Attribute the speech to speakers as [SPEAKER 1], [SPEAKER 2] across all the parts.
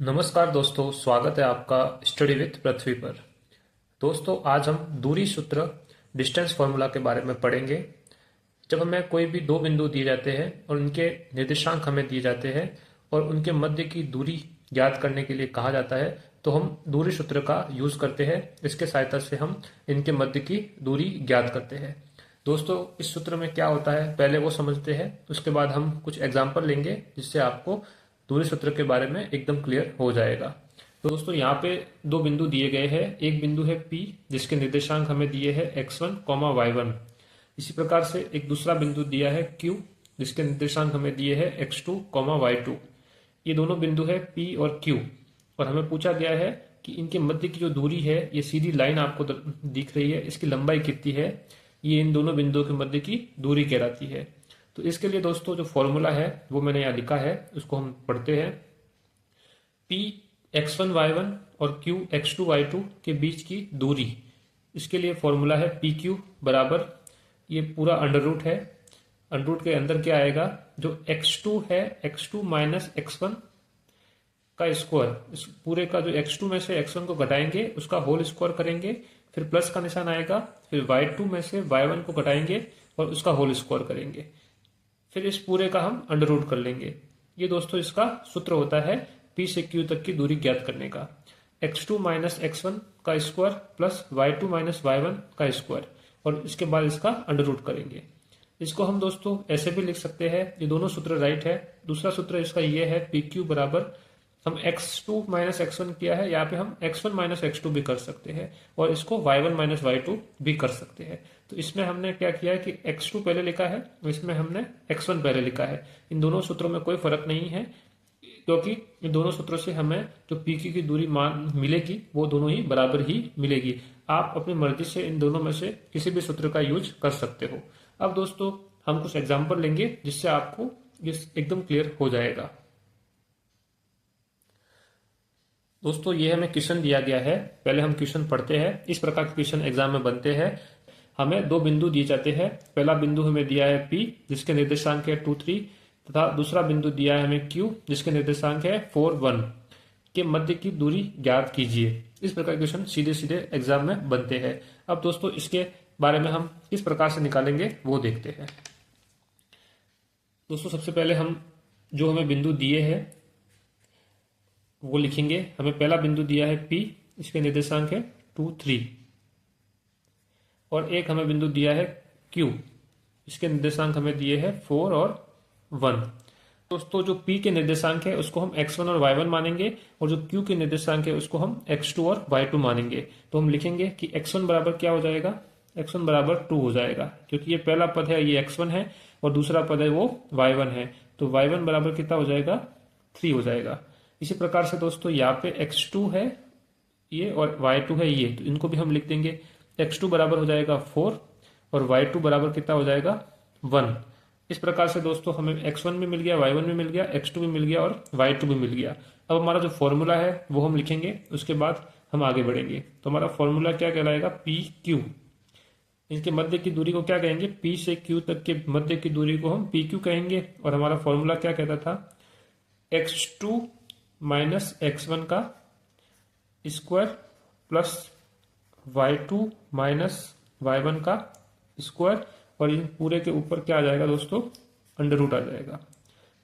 [SPEAKER 1] नमस्कार दोस्तों, स्वागत है आपका स्टडी विथ पृथ्वी पर। दोस्तों, आज हम दूरी सूत्र डिस्टेंस फॉर्मूला के बारे में पढ़ेंगे। जब हमें कोई भी दो बिंदु दिए जाते हैं और उनके निर्देशांक हमें दिए जाते हैं और उनके मध्य की दूरी ज्ञात करने के लिए कहा जाता है, तो हम दूरी सूत्र का यूज करते हैं। इसके सहायता से हम इनके मध्य की दूरी ज्ञात करते हैं। दोस्तों, इस सूत्र में क्या होता है पहले वो समझते हैं, उसके बाद हम कुछ एग्जाम्पल लेंगे जिससे आपको दूरी सूत्र के बारे में एकदम क्लियर हो जाएगा। तो दोस्तों, यहाँ पे दो बिंदु दिए गए हैं। एक बिंदु है P जिसके निर्देशांक हमें दिए हैं x1, y1। इसी प्रकार से एक दूसरा बिंदु दिया है Q जिसके निर्देशांक हमें दिए हैं x2, y2। ये दोनों बिंदु है P और Q और हमें पूछा गया है कि इनके मध्य की जो दूरी है, ये सीधी लाइन आपको दिख रही है, इसकी लंबाई कितनी है, ये इन दोनों बिंदुओं के मध्य की दूरी कहलाती है। तो इसके लिए दोस्तों जो फॉर्मूला है वो मैंने यहाँ लिखा है, उसको हम पढ़ते हैं। P x1 y1 और Q x2 y2 के बीच की दूरी, इसके लिए फॉर्मूला है PQ बराबर, ये पूरा अंडर रूट है। अंडर रूट के अंदर क्या आएगा, जो x2 है x2 माइनस x1 का स्क्वायर, इस पूरे का जो x2 में से x1 को घटाएंगे उसका होल स्क्वायर करेंगे, फिर प्लस का निशान आएगा, फिर y2 में से y1 को घटाएंगे और उसका होल स्क्वायर करेंगे, फिर इस पूरे का हम अंडर रूट कर लेंगे। ये दोस्तों इसका सूत्र होता है P से Q तक की दूरी ज्ञात करने का। x2 माइनस x1 का square plus y2 minus y1 का स्क्वायर और इसके बाद इसका अंडर रूट करेंगे। इसको हम दोस्तों ऐसे भी लिख सकते हैं, ये दोनों सूत्र राइट है। दूसरा सूत्र इसका ये है PQ बराबर, हम x2 माइनस x1 किया है, यहाँ पे हम x1 माइनस x2 भी कर सकते हैं और इसको y1 माइनस y2 भी कर सकते हैं। तो इसमें हमने क्या किया है कि x2 पहले लिखा है, इसमें हमने x1 पहले लिखा है। इन दोनों सूत्रों में कोई फर्क नहीं है, क्योंकि इन दोनों सूत्रों से हमें जो PQ की दूरी मान मिलेगी वो दोनों ही बराबर ही मिलेगी। आप अपनी मर्जी से इन दोनों में से किसी भी सूत्र का यूज कर सकते हो। अब दोस्तों हम कुछ एग्जाम्पल लेंगे जिससे आपको ये एकदम क्लियर हो जाएगा। दोस्तों, ये हमें क्वेश्चन दिया गया है, पहले हम क्वेश्चन पढ़ते हैं। इस प्रकार के क्वेश्चन एग्जाम में बनते हैं। हमें दो बिंदु दिए जाते हैं। पहला बिंदु हमें दिया है P जिसके निर्देशांक है 2, 3 तथा दूसरा बिंदु दिया है हमें Q जिसके निर्देशांक है 4, 1 के मध्य की दूरी ज्ञात कीजिए। इस प्रकार के क्वेश्चन सीधे सीधे एग्जाम में बनते हैं। अब दोस्तों इसके बारे में हम किस प्रकार से निकालेंगे वो देखते हैं। दोस्तों, सबसे पहले हम जो हमें बिंदु दिए हैं वो लिखेंगे। हमें पहला बिंदु दिया है P, इसके निर्देशांक है 2, 3 और एक हमें बिंदु दिया है Q, इसके निर्देशांक हमें दिए हैं 4 और 1। दोस्तों, जो P के निर्देशांक है उसको हम x1 और y1 मानेंगे और जो Q के निर्देशांक है उसको हम x2 और y2 मानेंगे। तो हम लिखेंगे कि x1 बराबर क्या हो जाएगा, x1 बराबर 2 हो जाएगा, क्योंकि ये पहला पद है ये x1 है और दूसरा पद है वो y1 है। तो y1 बराबर कितना हो जाएगा, 3 हो जाएगा। इसी प्रकार से दोस्तों यहाँ पे x2 है ये और y2 है ये, तो इनको भी हम लिख देंगे। x2 बराबर हो जाएगा 4 और y2 बराबर कितना हो जाएगा 1। इस प्रकार से दोस्तों हमें x1 भी मिल गया, y1 भी मिल गया, x2 भी मिल गया और y2 भी मिल गया। अब हमारा जो फॉर्मूला है वो हम लिखेंगे, उसके बाद हम आगे बढ़ेंगे। तो हमारा फॉर्मूला क्या कहलाएगा, PQ। इनके मध्य की दूरी को क्या कहेंगे, P से Q तक के मध्य की दूरी को हम PQ कहेंगे। और हमारा फॉर्मूला क्या कहता था, x2 माइनस x1 का square plus y2 minus y1 का स्क्वायर और इन पूरे के ऊपर क्या आ जाएगा दोस्तों, अंडर रूट आ जाएगा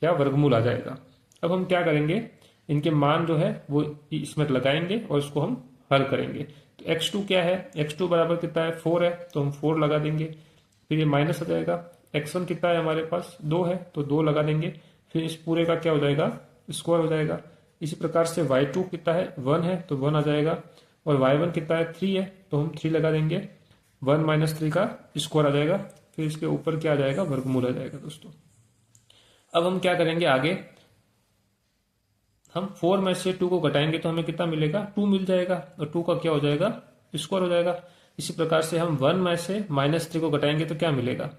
[SPEAKER 1] या वर्गमूल आ जाएगा। अब हम क्या करेंगे, इनके मान जो है वो इसमें लगाएंगे और इसको हम हल करेंगे। तो x2 क्या है, x2 बराबर कितना है 4 है, तो हम 4 लगा देंगे। फिर ये माइनस आ जाएगा, x1 कितना है हमारे पास 2 है, तो 2 लगा देंगे। फिर इस पूरे का क्या हो जाएगा, स्क्वायर हो जाएगा। इसी प्रकार से y2 कितना है 1 है, तो 1 आ जाएगा और y1 कितना है 3 है, तो हम 3 लगा देंगे। 1 माइनस 3 का स्क्वायर आ जाएगा, फिर इसके ऊपर क्या आ जाएगा, वर्गमूल आ जाएगा दोस्तों। अब हम क्या करेंगे आगे, हम 4 में से 2 को घटाएंगे तो हमें कितना मिलेगा, 2 मिल जाएगा और 2 का क्या हो जाएगा, स्क्वायर हो जाएगा। इसी प्रकार से हम 1 में से -3 को घटाएंगे तो क्या मिलेगा,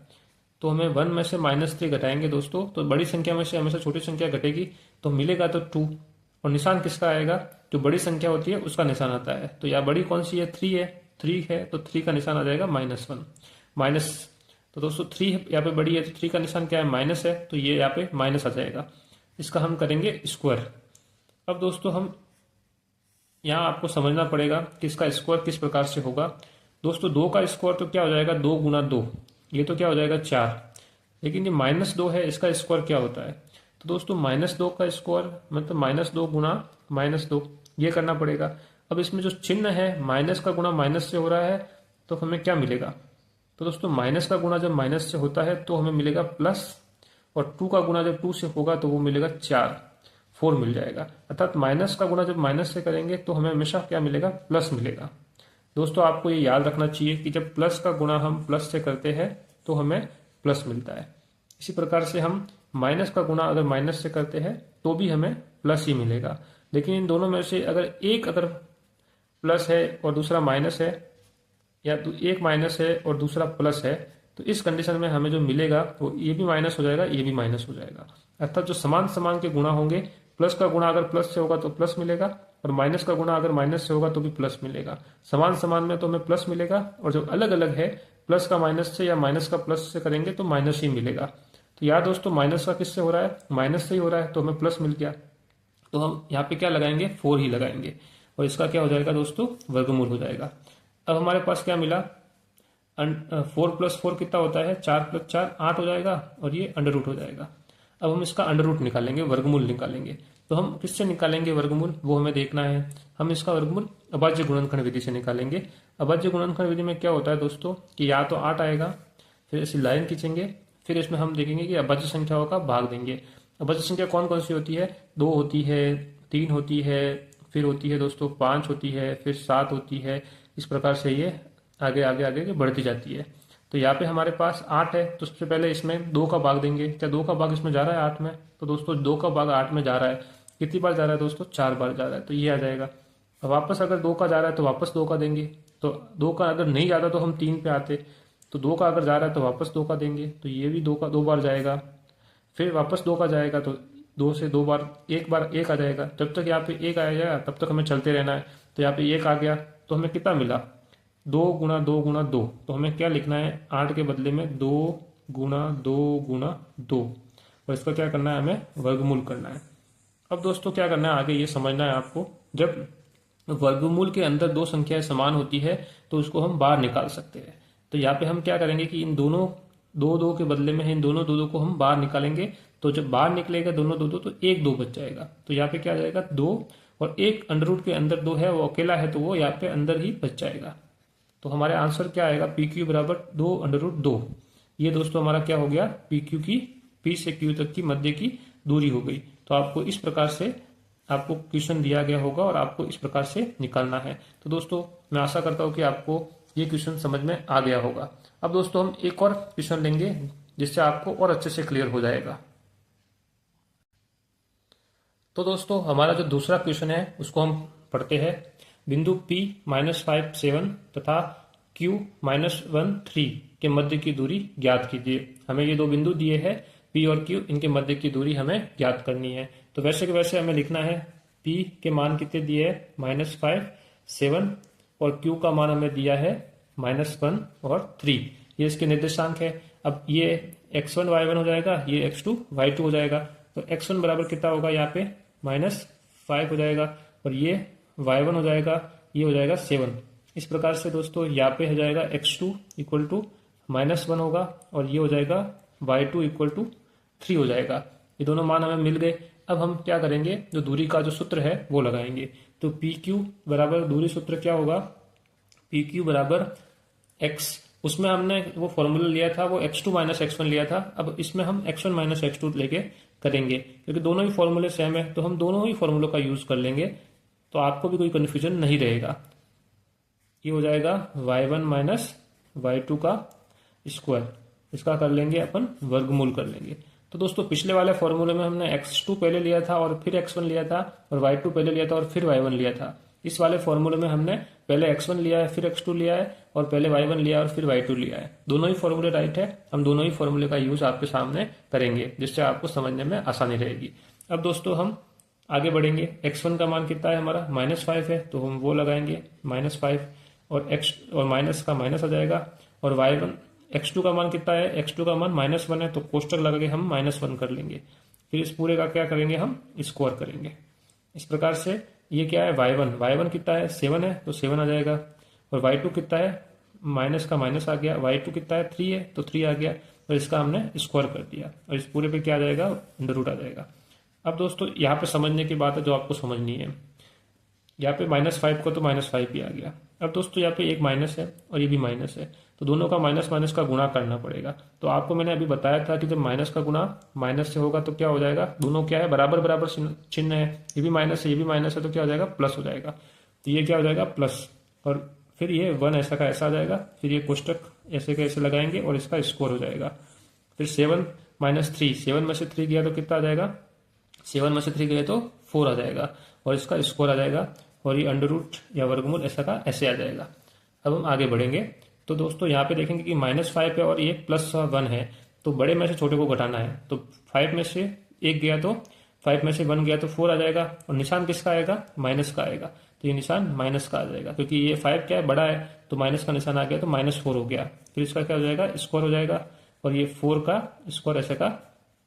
[SPEAKER 1] तो हमें 1 में से -3 घटाएंगे दोस्तों, तो बड़ी संख्या में से हमेशा छोटी संख्या घटेगी, तो मिलेगा तो 2 और निशान किसका आएगा, जो बड़ी संख्या होती है उसका निशान आता है। तो यहाँ बड़ी कौन सी है, 3 है, तो 3 का निशान आ जाएगा -1 माइनस। तो दोस्तों 3 यहाँ पे बड़ी है तो 3 का निशान क्या है, माइनस है, तो ये यहाँ पे माइनस आ जाएगा। इसका हम करेंगे स्क्वायर, अब दोस्तों हम यहाँ आपको समझना पड़ेगा कि इसका स्क्वायर किस प्रकार से होगा। दोस्तों 2 का स्क्वायर तो क्या हो जाएगा, 2 गुना 2, ये तो क्या हो जाएगा 4। लेकिन ये -2 है, इसका स्क्वायर क्या होता है। तो दोस्तों -2 का स्क्वायर मतलब -2 गुना -2, ये करना पड़ेगा। अब इसमें जो चिन्ह है माइनस का गुणा माइनस से हो रहा है, तो हमें क्या मिलेगा। तो दोस्तों माइनस का गुणा जब माइनस से होता है तो हमें मिलेगा प्लस, और 2 का गुणा जब 2 से होगा तो वो मिलेगा 4 मिल जाएगा। अर्थात माइनस का गुणा जब माइनस से करेंगे तो हमें हमेशा क्या मिलेगा, प्लस मिलेगा। दोस्तों आपको ये याद रखना चाहिए कि जब प्लस का गुणा हम प्लस से करते हैं तो हमें प्लस मिलता है। इसी प्रकार से हम माइनस का गुणा अगर माइनस से करते हैं तो भी हमें प्लस ही मिलेगा। लेकिन इन दोनों में से अगर प्लस है और दूसरा माइनस है, या तो एक माइनस है और दूसरा प्लस है, तो इस कंडीशन में हमें जो मिलेगा वो ये भी माइनस हो जाएगा, ये भी माइनस हो जाएगा। अर्थात जो समान समान के गुणा होंगे, प्लस का गुणा अगर प्लस से होगा तो प्लस मिलेगा, और माइनस का गुणा अगर माइनस से होगा तो भी प्लस मिलेगा। समान समान में तो हमें प्लस मिलेगा, और जो अलग अलग है प्लस का माइनस से या माइनस का प्लस से करेंगे तो माइनस ही मिलेगा। तो यार दोस्तों माइनस का किससे हो रहा है, माइनस से ही हो रहा है, तो हमें प्लस मिल गया। तो हम यहाँ पे क्या लगाएंगे, 4 ही लगाएंगे, और इसका क्या हो जाएगा दोस्तों, वर्गमूल हो जाएगा। अब हमारे पास क्या मिला, 4 + 4 कितना होता है, 4 + 4 8 हो जाएगा, और ये अंडर रूट हो जाएगा। अब हम इसका अंडर रूट निकालेंगे, वर्गमूल निकालेंगे। तो हम किससे निकालेंगे वर्गमूल, वो हमें देखना है। हम इसका वर्गमूल अभाज्य गुणनखंड विधि से निकालेंगे। अभाज्य गुणनखंड विधि में क्या होता है दोस्तों कि या तो 8 आएगा, फिर ऐसी लाइन खींचेंगे, फिर इसमें हम देखेंगे कि अभाज्य संख्याओं का भाग देंगे। अभाज्य संख्या कौन कौन सी होती है, 2 होती है, 3 होती है, फिर होती है दोस्तों 5 होती है, फिर 7 होती है। इस प्रकार से ये आगे आगे आगे बढ़ती जाती है। तो यहाँ पे हमारे पास 8 है, तो सबसे पहले इसमें 2 का भाग देंगे। क्या 2 का भाग इसमें जा रहा है 8 में, तो दोस्तों 2 का भाग 8 में जा रहा है। कितनी बार जा रहा है दोस्तों, 4 बार जा रहा है, तो ये आ जाएगा। अब वापस अगर 2 का जा रहा है तो वापस 2 का देंगे। तो 2 का अगर नहीं जाता तो हम 3 पे आते, तो 2 का अगर जा रहा है तो वापस 2 का देंगे, तो ये भी 2 का 2 बार जाएगा। फिर वापस 2 का जाएगा तो 2 से 2 बार, एक बार 1 आ जाएगा। जब तक यहाँ पे 1 आ जाएगा तब तक हमें चलते रहना है। तो यहाँ पे 1 आ गया, तो हमें कितना मिला, 2 गुणा 2 गुणा 2। तो हमें क्या लिखना है, 8 के बदले में 2 गुणा 2 गुणा 2, और इसका क्या करना है, हमें वर्गमूल करना है। अब दोस्तों क्या करना है, आगे ये समझना है आपको। जब वर्गमूल के अंदर 2 संख्याएं समान होती है तो उसको हम बाहर निकाल सकते हैं। तो यहाँ पे हम क्या करेंगे कि इन दोनों 2 के बदले में इन दोनों 2 को हम बाहर निकालेंगे। तो जब बाहर निकलेगा दोनों 2 तो 1 2 बच जाएगा। तो यहाँ पे क्या आ जाएगा, 2, और एक अंडर रूट के अंदर 2 है, वो अकेला है, तो वो यहाँ पे अंदर ही बच जाएगा। तो हमारे आंसर क्या आएगा, PQ बराबर 2 अंडर रूट 2। ये दोस्तों हमारा क्या हो गया, PQ की P से Q तक की मध्य की दूरी हो गई। तो आपको इस प्रकार से आपको क्वेश्चन दिया गया होगा और आपको इस प्रकार से निकालना है। तो दोस्तों मैं आशा करता हूँ कि आपको ये क्वेश्चन समझ में आ गया होगा। अब दोस्तों हम एक और क्वेश्चन लेंगे जिससे आपको और अच्छे से क्लियर हो जाएगा। तो दोस्तों हमारा जो दूसरा क्वेश्चन है उसको हम पढ़ते हैं। बिंदु P -5 7 तथा Q -1 3 के मध्य की दूरी ज्ञात कीजिए। हमें ये 2 बिंदु दिए हैं, P और Q, इनके मध्य की दूरी हमें ज्ञात करनी है। तो वैसे के वैसे हमें लिखना है, P के मान कितने दिए हैं, -5 7, और Q का मान हमें दिया है -1 और 3। ये इसके निर्देशांक है। अब ये x1 y1 हो जाएगा, ये x2 y2 हो जाएगा। तो x1 बराबर कितना होगा, यहाँ पे -5 हो जाएगा, और ये y1 हो जाएगा, ये हो जाएगा 7। इस प्रकार से दोस्तों यहाँ पे हो जाएगा x2 इक्वल टू -1 होगा, और ये हो जाएगा y2 इक्वल टू 3 हो जाएगा। ये दोनों मान हमें मिल गए। अब हम क्या करेंगे, जो दूरी का जो सूत्र है वो लगाएंगे। तो PQ बराबर दूरी सूत्र क्या होगा, PQ बराबर x, उसमें हमने वो फॉर्मूला लिया था वो x2 - x1 लिया था। अब इसमें हम x1 - x2 लेके करेंगे, क्योंकि दोनों ही फॉर्मूले सेम है, तो हम दोनों ही फॉर्मूलों का यूज कर लेंगे, तो आपको भी कोई कन्फ्यूजन नहीं रहेगा। ये हो जाएगा y1 - y2 का स्क्वायर, इसका कर लेंगे अपन वर्गमूल कर लेंगे। तो दोस्तों पिछले वाले फॉर्मूले में हमने x2 पहले लिया था और फिर x1 लिया था, और y2 पहले लिया था और फिर y1 लिया था। इस वाले फॉर्मूले में हमने पहले x1 लिया है, फिर x2 लिया है, और पहले y1 लिया है और फिर y2 लिया है। दोनों ही फॉर्मूले राइट है। हम दोनों ही फॉर्मूले का यूज आपके सामने करेंगे, जिससे आपको समझने में आसानी रहेगी। अब दोस्तों हम आगे बढ़ेंगे। x1 का मान कितना है हमारा, -5 है, तो हम वो लगाएंगे -5, और x और माइनस का माइनस आ जाएगा, और y1 x2 का मान कितना है, x2 का मान -1 है, तो कोष्टक लगा के हम -1 कर लेंगे। फिर इस पूरे का क्या करेंगे, हम स्क्वायर करेंगे। इस प्रकार से ये क्या है y1 कितना है 7 है तो 7 आ जाएगा। और y2 कितना है, माइनस का माइनस आ गया। y2 कितना है 3 है तो 3 आ गया और इसका हमने स्क्वायर कर दिया और इस पूरे पे क्या आ जाएगा, अंडर रूट आ जाएगा। अब दोस्तों यहाँ पे समझने की बात है जो आपको समझनी है, यहाँ पे -5 को तो -5 भी आ गया। अब दोस्तों यहाँ पे एक माइनस है और ये भी माइनस है तो दोनों का माइनस माइनस का गुणा करना पड़ेगा। तो आपको मैंने अभी बताया था कि जब माइनस का गुणा माइनस से होगा तो क्या हो जाएगा, दोनों क्या है बराबर बराबर चिन्ह है, ये भी माइनस है ये भी माइनस है तो क्या हो जाएगा, प्लस हो जाएगा। तो ये क्या हो जाएगा प्लस, और फिर ये 1 ऐसा का ऐसा आ जाएगा, फिर ये कोष्टक ऐसे का ऐसे लगाएंगे और इसका स्कोर हो जाएगा। फिर 7 - 3, 7 में से 3 गया तो कितना आ जाएगा, 7 में से 3 गए तो 4 आ जाएगा और इसका स्कोर आ जाएगा और ये अंडर रूट या वर्गमूल ऐसा का ऐसे आ जाएगा। अब हम आगे बढ़ेंगे तो दोस्तों यहाँ पे देखेंगे कि -5 है और ये +1 है तो बड़े में से छोटे को घटाना है। तो 5 में से 1 गया तो 5 में से 1 गया तो 4 आ जाएगा और निशान किसका आएगा, माइनस का आएगा। तो ये निशान माइनस का आ जाएगा क्योंकि ये 5 क्या है बड़ा है तो माइनस का निशान आ गया तो -4 हो गया। फिर इसका क्या हो जाएगा, स्क्वायर हो जाएगा और ये 4 का स्क्वायर ऐसे का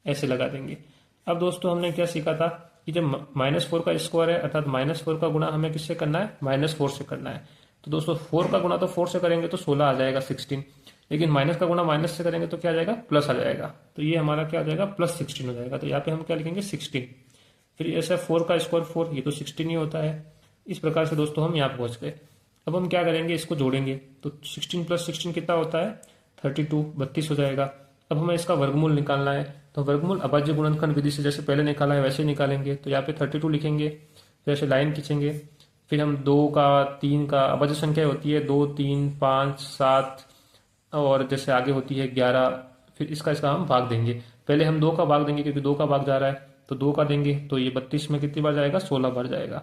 [SPEAKER 1] ऐसे लगा देंगे। अब दोस्तों हमने क्या सीखा था कि जब -4 का स्क्वायर है अर्थात -4 का गुणा हमें किससे करना है, -4 से करना है। तो दोस्तों 4 का गुणा तो 4 से करेंगे तो 16 आ जाएगा 16, लेकिन माइनस का गुणा माइनस से करेंगे तो क्या आ जाएगा, प्लस आ जाएगा। तो ये हमारा क्या आ जाएगा, +16 हो जाएगा। तो यहाँ पे हम क्या लिखेंगे 16। फिर ऐसा 4 का स्क्वायर 4, ये तो 16 ही होता है। इस प्रकार से दोस्तों हम यहाँ पे पहुंच गए। अब हम क्या करेंगे, इसको जोड़ेंगे तो 16 + 16 कितना होता है 32, 32 हो जाएगा। अब हमें इसका वर्गमूल निकालना है तो वर्गमूल अभाज्य गुणनखंड विधि से जैसे पहले निकाला है वैसे ही निकालेंगे। तो यहाँ पे 32 लिखेंगे, फिर ऐसे लाइन खींचेंगे, फिर हम 2 का 3 का अभाज्य संख्या होती है 2, 3, 5, 7 और जैसे आगे होती है 11। फिर इसका हम भाग देंगे, पहले हम 2 का भाग देंगे क्योंकि 2 का भाग जा रहा है तो 2 का देंगे तो ये 32 में कितनी बार जाएगा, 16 बार जाएगा।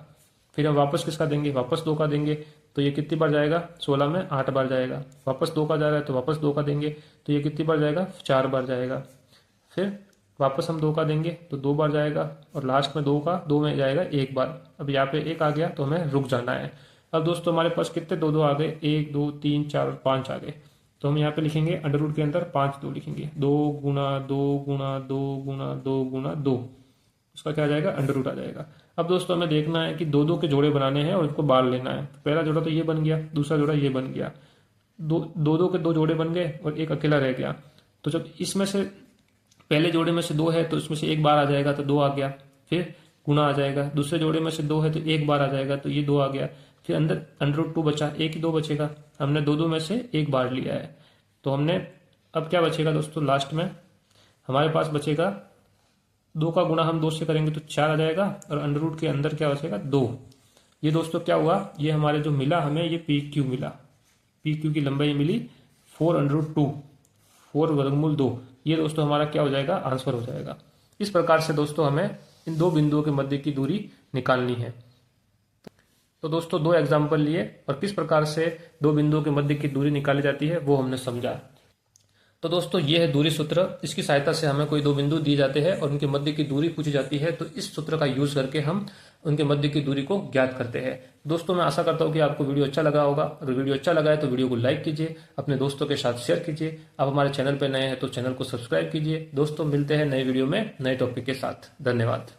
[SPEAKER 1] फिर हम वापस किसका देंगे, वापस 2 का देंगे तो ये कितनी बार जाएगा, 16 में 8 बार जाएगा। वापस 2 का जा रहा है तो वापस 2 का देंगे तो ये कितनी बार जाएगा, 4 बार जाएगा। फिर वापस हम 2 का देंगे तो 2 बार जाएगा और लास्ट में 2 में जाएगा 1 बार। अब यहाँ पे 1 आ गया तो हमें रुक जाना है। अब दोस्तों हमारे पास कितने 2 आ गए, 1, 2, 3, 4 और 5 आ गए। तो हम यहाँ पे लिखेंगे अंडर रूट के अंदर 5 2 लिखेंगे, 2 गुना 2 गुना 2 गुना 2 गुना 2, उसका क्या आ जाएगा, अंडर रूट आ जाएगा। अब दोस्तों हमें देखना है कि 2 2 के जोड़े बनाने हैं और इनको बार लेना है। पहला जोड़ा तो ये बन गया, दूसरा जोड़ा ये बन गया, 2 के 2 जोड़े बन गए और एक अकेला रह गया। तो जब इसमें से पहले जोड़े में से 2 है तो इसमें से 1 बार आ जाएगा तो 2 आ गया, फिर गुना आ जाएगा। दूसरे जोड़े में से 2 है तो 1 बार आ जाएगा तो ये 2 आ गया। फिर अंदर अंडर रूट 2 बचा, एक ही 2 बचेगा, हमने 2 में से 1 बार लिया है। तो हमने अब क्या बचेगा दोस्तों, लास्ट में हमारे पास बचेगा 2 का गुणा हम 2 से करेंगे तो 4 आ जाएगा और अंडर रूट के अंदर क्या बचेगा 2। ये दोस्तों क्या हुआ, ये हमारे जो मिला हमें ये PQ मिला, PQ की लंबाई मिली 4√2, 4 वर्गमूल 2। ये दोस्तों हमारा क्या हो जाएगा, आंसर हो जाएगा। इस प्रकार से दोस्तों हमें इन 2 बिंदुओं के मध्य की दूरी निकालनी है। तो दोस्तों 2 एग्जाम्पल लिए और किस प्रकार से 2 बिंदुओं के मध्य की दूरी निकाली जाती है वो हमने समझा। तो दोस्तों ये है दूरी सूत्र, इसकी सहायता से हमें कोई 2 बिंदु दिए जाते हैं और उनके मध्य की दूरी पूछी जाती है तो इस सूत्र का यूज करके हम उनके मध्य की दूरी को ज्ञात करते हैं। दोस्तों मैं आशा करता हूँ कि आपको वीडियो अच्छा लगा होगा। अगर वीडियो अच्छा लगा है तो वीडियो को लाइक कीजिए, अपने दोस्तों के साथ शेयर कीजिए। आप हमारे चैनल पर नए हैं तो चैनल को सब्सक्राइब कीजिए। दोस्तों मिलते हैं नए वीडियो में नए टॉपिक के साथ। धन्यवाद।